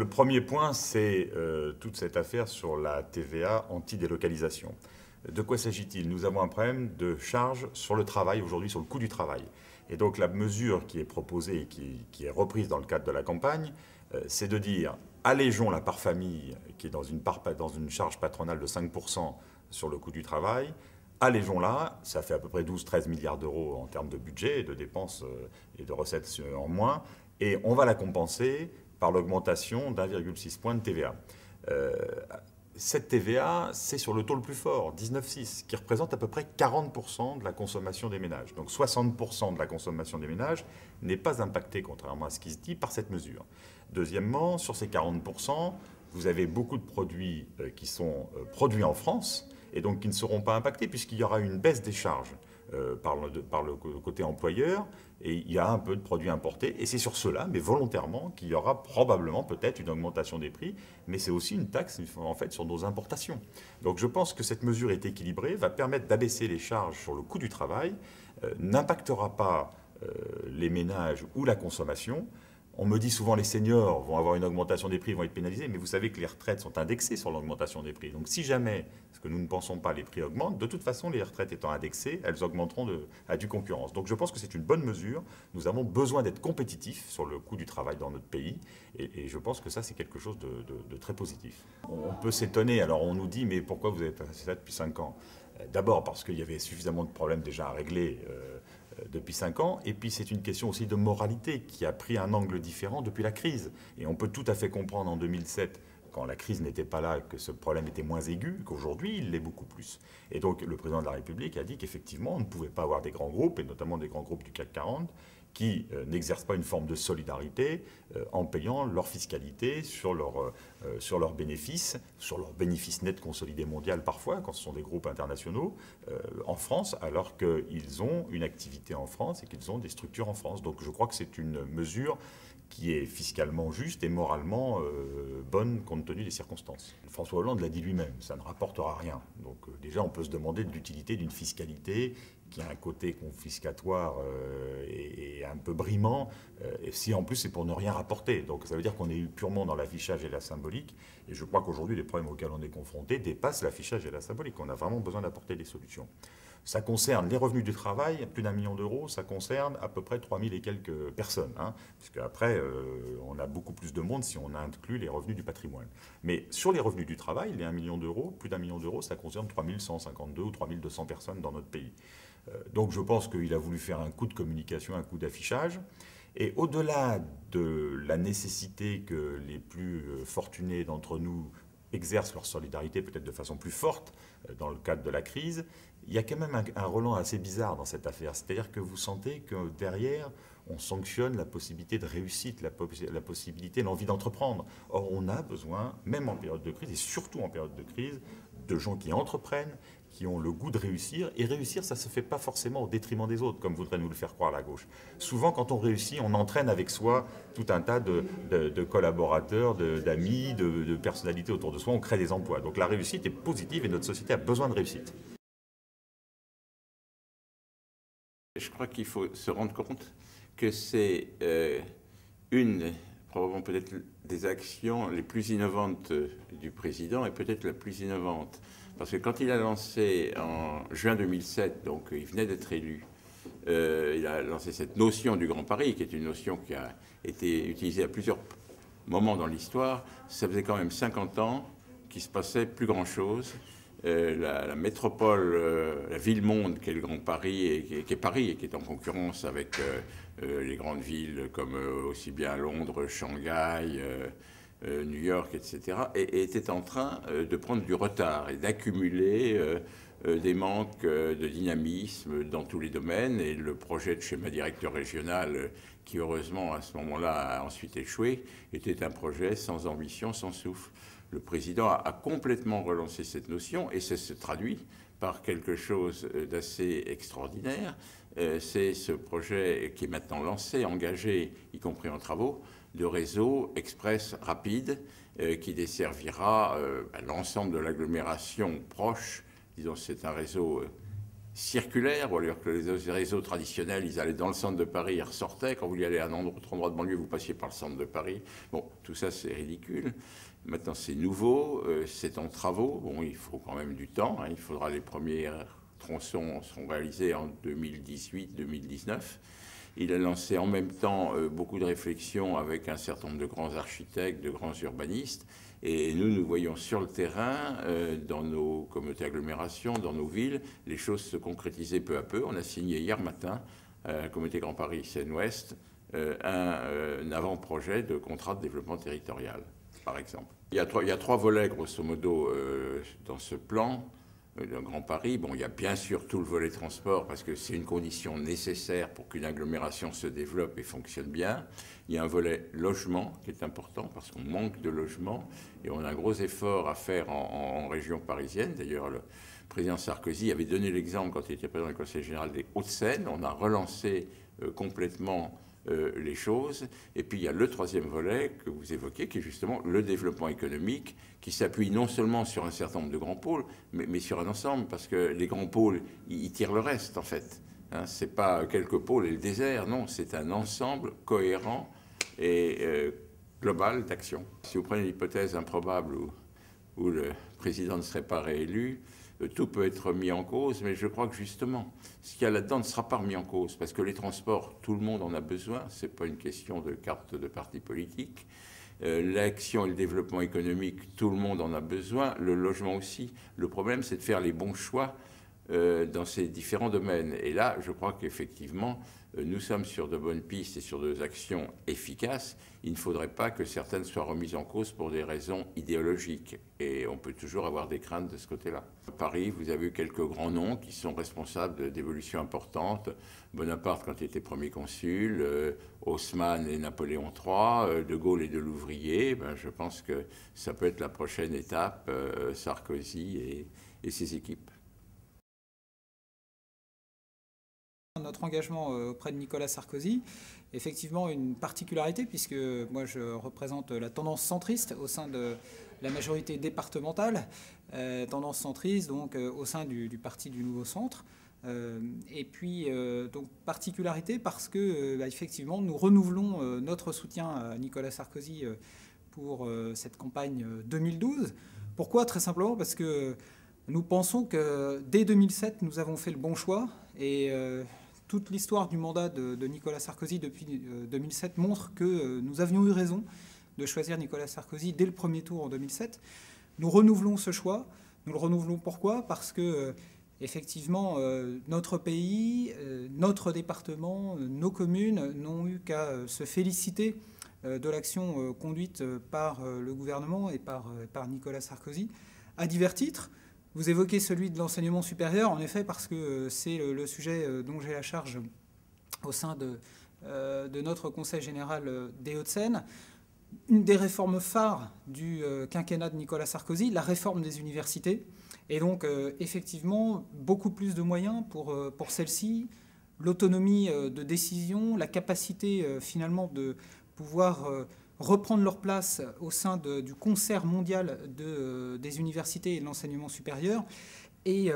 le premier point, c'est toute cette affaire sur la TVA anti-délocalisation. De quoi s'agit-il? Nous avons un problème de charge sur le travail aujourd'hui, sur le coût du travail. Et donc la mesure qui est proposée et qui est reprise dans le cadre de la campagne, c'est de dire allégeons la part famille qui est dans une charge patronale de 5% sur le coût du travail, allégeons-la, ça fait à peu près 12-13 milliards d'euros en termes de budget et de dépenses et de recettes en moins, et on va la compenser par l'augmentation d'1,6 point de TVA. Cette TVA, c'est sur le taux le plus fort, 19,6, qui représente à peu près 40% de la consommation des ménages. Donc 60% de la consommation des ménages n'est pas impactée, contrairement à ce qui se dit, par cette mesure. Deuxièmement, sur ces 40%, vous avez beaucoup de produits qui sont produits en France et donc qui ne seront pas impactés puisqu'il y aura une baisse des charges par le côté employeur, et il y a un peu de produits importés, et c'est sur cela, mais volontairement, qu'il y aura probablement peut-être une augmentation des prix, mais c'est aussi une taxe en fait sur nos importations. Donc je pense que cette mesure est équilibrée, va permettre d'abaisser les charges sur le coût du travail, n'impactera pas les ménages ou la consommation. On me dit souvent les seniors vont avoir une augmentation des prix, vont être pénalisés, mais vous savez que les retraites sont indexées sur l'augmentation des prix. Donc si jamais, ce que nous ne pensons pas, les prix augmentent, de toute façon, les retraites étant indexées, elles augmenteront à due concurrence. Donc je pense que c'est une bonne mesure. Nous avons besoin d'être compétitifs sur le coût du travail dans notre pays, et je pense que ça, c'est quelque chose de très positif. On peut s'étonner, alors on nous dit, mais pourquoi vous avez fait ça depuis 5 ans? D'abord parce qu'il y avait suffisamment de problèmes déjà à régler depuis 5 ans, et puis c'est une question aussi de moralité qui a pris un angle différent depuis la crise. Et on peut tout à fait comprendre en 2007, quand la crise n'était pas là, que ce problème était moins aigu, qu'aujourd'hui il l'est beaucoup plus. Et donc le président de la République a dit qu'effectivement on ne pouvait pas avoir des grands groupes, et notamment des grands groupes du CAC 40, qui n'exercent pas une forme de solidarité en payant leur fiscalité sur leurs bénéfices nets consolidés mondial parfois, quand ce sont des groupes internationaux, en France, alors qu'ils ont une activité en France et qu'ils ont des structures en France. Donc je crois que c'est une mesure qui est fiscalement juste et moralement bonne compte tenu des circonstances. François Hollande l'a dit lui-même, ça ne rapportera rien. Donc déjà on peut se demander de l'utilité d'une fiscalité qui a un côté confiscatoire et un peu brimant, et si en plus c'est pour ne rien rapporter. Donc ça veut dire qu'on est purement dans l'affichage et la symbolique, et je crois qu'aujourd'hui les problèmes auxquels on est confronté dépassent l'affichage et la symbolique. On a vraiment besoin d'apporter des solutions. Ça concerne les revenus du travail, plus d'1 million d'euros, ça concerne à peu près 3000 et quelques personnes, puisque après on a beaucoup plus de monde si on inclut les revenus du patrimoine. Mais sur les revenus du travail, les 1 million d'euros, plus d'1 million d'euros, ça concerne 3152 ou 3200 personnes dans notre pays. Donc je pense qu'il a voulu faire un coup de communication, un coup d'affichage. Et au-delà de la nécessité que les plus fortunés d'entre nous exercent leur solidarité peut-être de façon plus forte dans le cadre de la crise, il y a quand même un relent assez bizarre dans cette affaire. C'est-à-dire que vous sentez que derrière, on sanctionne la possibilité de réussite, la possibilité, l'envie d'entreprendre. Or, on a besoin, même en période de crise, et surtout en période de crise, de gens qui entreprennent, qui ont le goût de réussir. Et réussir, ça ne se fait pas forcément au détriment des autres, comme voudrait nous le faire croire la gauche. Souvent, quand on réussit, on entraîne avec soi tout un tas de collaborateurs, d'amis, de personnalités autour de soi. On crée des emplois. Donc la réussite est positive et notre société a besoin de réussite. Je crois qu'il faut se rendre compte que c'est probablement peut-être des actions les plus innovantes du président, et peut-être la plus innovante. Parce que quand il a lancé en juin 2007, donc il venait d'être élu, il a lancé cette notion du Grand Paris, qui est une notion qui a été utilisée à plusieurs moments dans l'histoire. Ça faisait quand même 50 ans qu'il ne se passait plus grand-chose. La métropole, la ville-monde qu'est le Grand Paris, et qui est Paris, et qui est en concurrence avec les grandes villes comme aussi bien Londres, Shanghai, New York, etc., et était en train de prendre du retard et d'accumuler des manques de dynamisme dans tous les domaines. Et le projet de schéma directeur régional, qui heureusement à ce moment-là a ensuite échoué, était un projet sans ambition, sans souffle. Le président a complètement relancé cette notion, et ça se traduit par quelque chose d'assez extraordinaire. C'est ce projet qui est maintenant lancé, engagé, y compris en travaux, de réseau express rapide qui desservira l'ensemble de l'agglomération proche. Disons, c'est un réseau circulaire, ou alors que les réseaux traditionnels, ils allaient dans le centre de Paris, ils ressortaient. Quand vous vouliez aller à un autre endroit de banlieue, vous passiez par le centre de Paris. Bon, tout ça, c'est ridicule. Maintenant, c'est nouveau, c'est en travaux. Bon, il faut quand même du temps. Il faudra les premiers tronçons seront réalisés en 2018-2019. Il a lancé en même temps beaucoup de réflexions avec un certain nombre de grands architectes, de grands urbanistes. Et nous voyons sur le terrain, dans nos communautés d'agglomération, dans nos villes, les choses se concrétiser peu à peu. On a signé hier matin, à la communauté Grand Paris Seine-Ouest, un avant-projet de contrat de développement territorial, par exemple. Il y a trois volets, grosso modo, dans ce plan d'un Grand Paris. Bon, il y a bien sûr tout le volet transport, parce que c'est une condition nécessaire pour qu'une agglomération se développe et fonctionne bien. Il y a un volet logement qui est important, parce qu'on manque de logements, et on a un gros effort à faire en région parisienne. D'ailleurs, le président Sarkozy avait donné l'exemple quand il était président du Conseil général des Hauts-de-Seine. On a relancé complètement les choses. Et puis il y a le troisième volet que vous évoquez, qui est justement le développement économique, qui s'appuie non seulement sur un certain nombre de grands pôles, mais sur un ensemble, parce que les grands pôles, ils tirent le reste, en fait. Ce n'est pas quelques pôles et le désert, non, c'est un ensemble cohérent et global d'action. Si vous prenez l'hypothèse improbable où le président ne serait pas réélu, tout peut être mis en cause, mais je crois que justement, ce qu'il y a là-dedans ne sera pas remis en cause, parce que les transports, tout le monde en a besoin, ce n'est pas une question de carte de parti politique. L'action et le développement économique, tout le monde en a besoin, le logement aussi. Le problème, c'est de faire les bons choix dans ces différents domaines. Et là, je crois qu'effectivement, nous sommes sur de bonnes pistes et sur des actions efficaces. Il ne faudrait pas que certaines soient remises en cause pour des raisons idéologiques. Et on peut toujours avoir des craintes de ce côté-là. À Paris, vous avez eu quelques grands noms qui sont responsables d'évolutions importantes. Bonaparte, quand il était premier consul, Haussmann et Napoléon III, De Gaulle et de Louvrier. Je pense que ça peut être la prochaine étape, Sarkozy et ses équipes. Notre engagement auprès de Nicolas Sarkozy, effectivement une particularité, puisque moi je représente la tendance centriste au sein de la majorité départementale, tendance centriste donc au sein du parti du Nouveau Centre. Et puis donc particularité parce que effectivement nous renouvelons notre soutien à Nicolas Sarkozy pour cette campagne 2012. Pourquoi? Très simplement parce que nous pensons que dès 2007 nous avons fait le bon choix, et toute l'histoire du mandat de Nicolas Sarkozy depuis 2007 montre que nous avions eu raison de choisir Nicolas Sarkozy dès le premier tour en 2007. Nous renouvelons ce choix. Nous le renouvelons pourquoi? Parce que effectivement, notre pays, notre département, nos communes n'ont eu qu'à se féliciter de l'action conduite par le gouvernement et par Nicolas Sarkozy à divers titres. Vous évoquez celui de l'enseignement supérieur, en effet, parce que c'est le sujet dont j'ai la charge au sein de notre Conseil général des Hauts-de-Seine. Une des réformes phares du quinquennat de Nicolas Sarkozy, la réforme des universités. Et donc, effectivement, beaucoup plus de moyens pour celle-ci, l'autonomie de décision, la capacité finalement de pouvoir reprendre leur place au sein du concert mondial des universités et de l'enseignement supérieur, et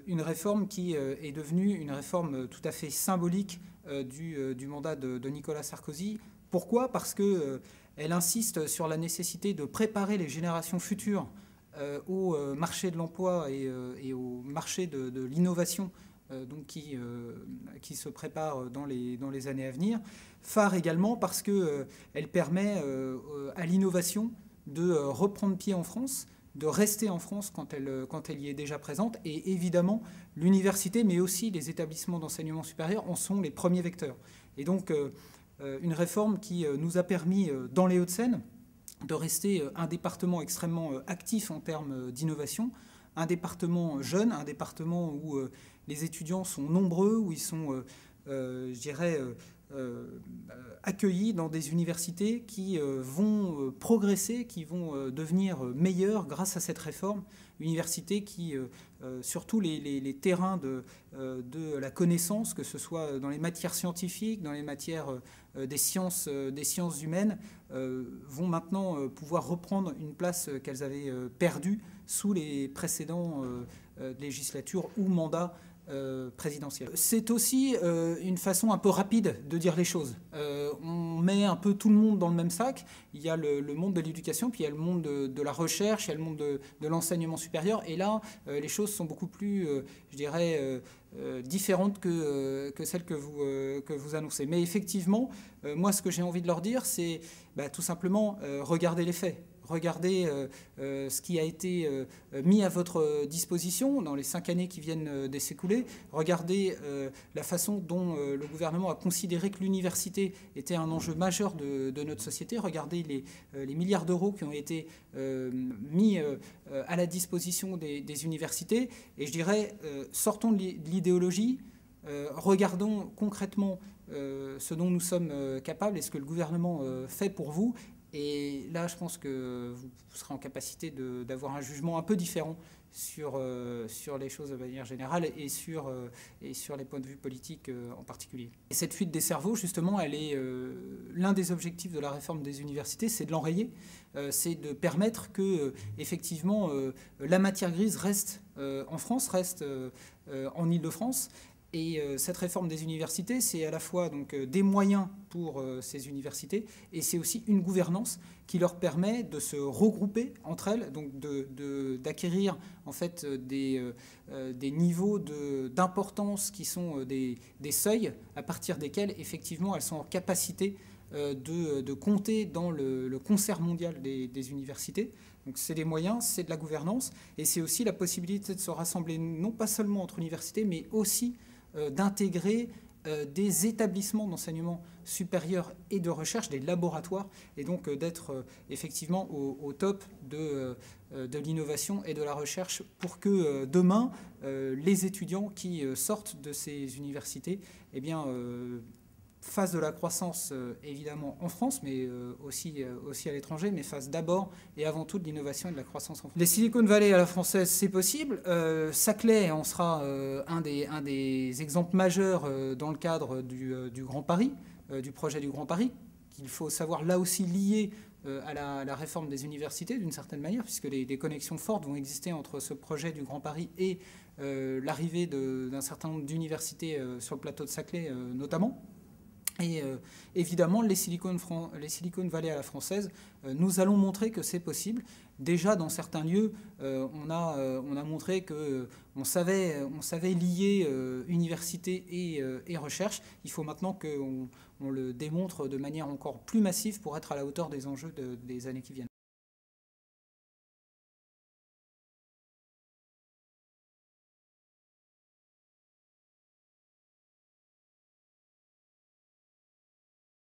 une réforme qui est devenue une réforme tout à fait symbolique du mandat de Nicolas Sarkozy. Pourquoi? Parce qu'elle insiste sur la nécessité de préparer les générations futures au marché de l'emploi et au marché de l'innovation donc qui se prépare dans les années à venir. Phare également parce qu'elle permet à l'innovation de reprendre pied en France, de rester en France quand elle y est déjà présente. Et évidemment, l'université, mais aussi les établissements d'enseignement supérieur en sont les premiers vecteurs. Et donc, une réforme qui nous a permis, dans les Hauts-de-Seine, de rester un département extrêmement actif en termes d'innovation, un département jeune, un département où les étudiants sont nombreux, où ils sont, je dirais, accueillis dans des universités qui vont progresser, qui vont devenir meilleures grâce à cette réforme. Universités qui, sur tous les terrains de la connaissance, que ce soit dans les matières scientifiques, dans les matières des sciences humaines, vont maintenant pouvoir reprendre une place qu'elles avaient perdue sous les précédents législatures ou mandats présidentielle. C'est aussi une façon un peu rapide de dire les choses. On met un peu tout le monde dans le même sac. Il y a le monde de l'éducation, puis il y a le monde de la recherche, il y a le monde de l'enseignement supérieur. Et là, les choses sont beaucoup plus, je dirais, différentes que celles que vous annoncez. Mais effectivement, moi, ce que j'ai envie de leur dire, c'est tout simplement regardez les faits. Regardez ce qui a été mis à votre disposition dans les 5 années qui viennent de s'écouler. Regardez la façon dont le gouvernement a considéré que l'université était un enjeu majeur de notre société. Regardez les milliards d'euros qui ont été mis à la disposition des universités. Et je dirais, sortons de l'idéologie, regardons concrètement ce dont nous sommes capables et ce que le gouvernement fait pour vous. Et là, je pense que vous serez en capacité d'avoir un jugement un peu différent sur les choses de manière générale et sur les points de vue politiques en particulier. Et cette fuite des cerveaux, justement, elle est l'un des objectifs de la réforme des universités, c'est de l'enrayer, c'est de permettre que, effectivement, la matière grise reste en France, reste en Île-de-France. Et cette réforme des universités, c'est à la fois donc, des moyens pour ces universités et c'est aussi une gouvernance qui leur permet de se regrouper entre elles, donc d'acquérir en fait des niveaux d'importance qui sont des seuils à partir desquels effectivement elles sont en capacité de compter dans le concert mondial des universités. Donc c'est des moyens, c'est de la gouvernance et c'est aussi la possibilité de se rassembler non pas seulement entre universités mais aussi d'intégrer des établissements d'enseignement supérieur et de recherche, des laboratoires, et donc d'être effectivement au top de l'innovation et de la recherche pour que demain, les étudiants qui sortent de ces universités eh bien, fassent de la croissance évidemment en France, mais aussi à l'étranger, mais fassent d'abord et avant tout de l'innovation et de la croissance en France. Les Silicon Valley à la française, c'est possible. Saclay en sera un des exemples majeurs dans le cadre du Grand Paris, du projet du Grand Paris, qu'il faut savoir là aussi lier à la réforme des universités d'une certaine manière, puisque des connexions fortes vont exister entre ce projet du Grand Paris et l'arrivée d'un certain nombre d'universités sur le plateau de Saclay notamment. Et évidemment, les Silicon Valley à la française, nous allons montrer que c'est possible. Déjà, dans certains lieux, on a montré qu'on savait lier université et recherche. Il faut maintenant qu'on le démontre de manière encore plus massive pour être à la hauteur des enjeux des années qui viennent.